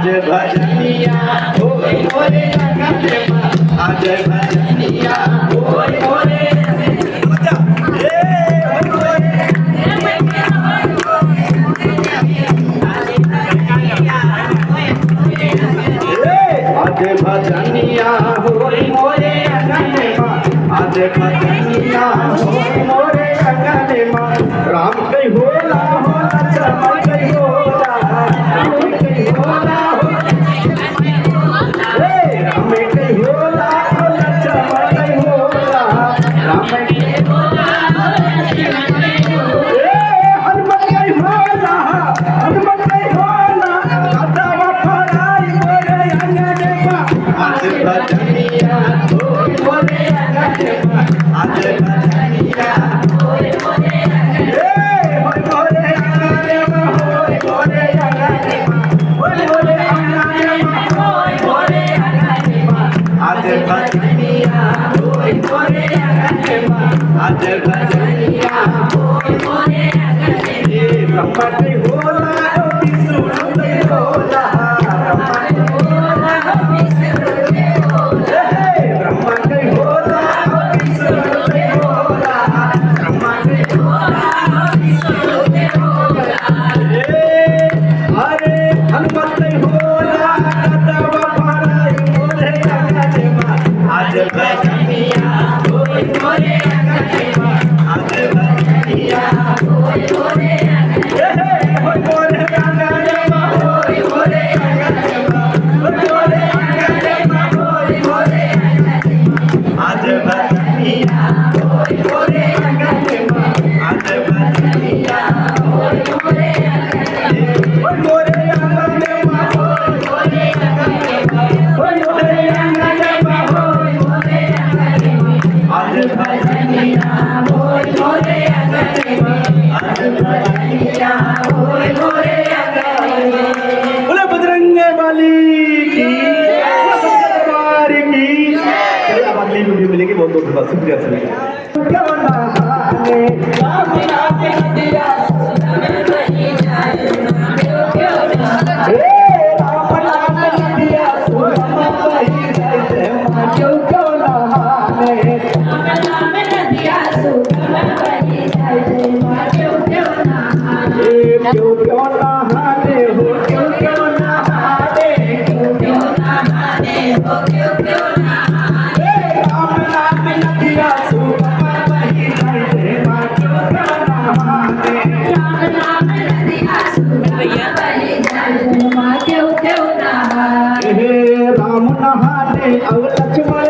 आज भजनिया होय मोरे अंगने मां आज भजनिया होय मोरे आज भजनिया होय मोरे अंगने मां आज भजनिया होय मोरे अंगने मां राम कई होला होला चमन कई होला राम कई होला राम कई होला होला चमन कई होला राम कई होला हनुमत कई होला हनुमत कई होला दादा वफादारी मोरे अंगने मां आज भजनिया होय मोरे अंगने मां आज भजनिया होय मोरे अंगने मां होय मोरे अंगने मां होय मोरे अंगने मां होय मोरे अंगने मां आज भजनिया होय मोरे अंगने मां आज भजनिया होय मोरे अंगने ब्रह्मा कई होला विष्णु कई होला ब्रह्मा कई होला विष्णु कई होला ब्रह्मा कई होला विष्णु कई होला ब्रह्मा कई होला विष्णु कई होला अरे हनुमत कई होला दादा वफादारी मोरे अंगने मां आज भजनिया होय मोरे अंगने मां आज भजनिया होय मोरे अंगने होय मोरे अंगने मां होय मोरे अंगने मां होय मोरे अंगने मां होय मोरे अंगने मां आज भजनिया होय मोरे अंगने मां आज भजनिया होय मोरे अंगने होय मोरे अंगने मां होय मोरे अंगने मां होय मोरे अंगने मां होय मोरे अंगने मां आज भजनिया होय मोरे अंगने मां आज भजनिया होय मोरे अंगने मां बोले बजरंग बली की दरबार की चलिए अब अगली वीडियो मिलेगी बहुत बहुत धन्यवाद शुक्रिया सभी क्यों ना हाने राम राम दिया राम नाम दिया सुरम कही जाए मां क्यों ना हाने राम नाम दिया सुरम कही जाए मां क्यों ना हाने क्यों ना हाने हो क्यों ना हाने क्यों ना हाने हो क्यों ना हाने राम नाम दिया सुरम कही जाए मां क्यों ना हाने राम नाम दिया सुरम कही जाए मां क्यों ना हाने राम नहाने अब लक्ष्मण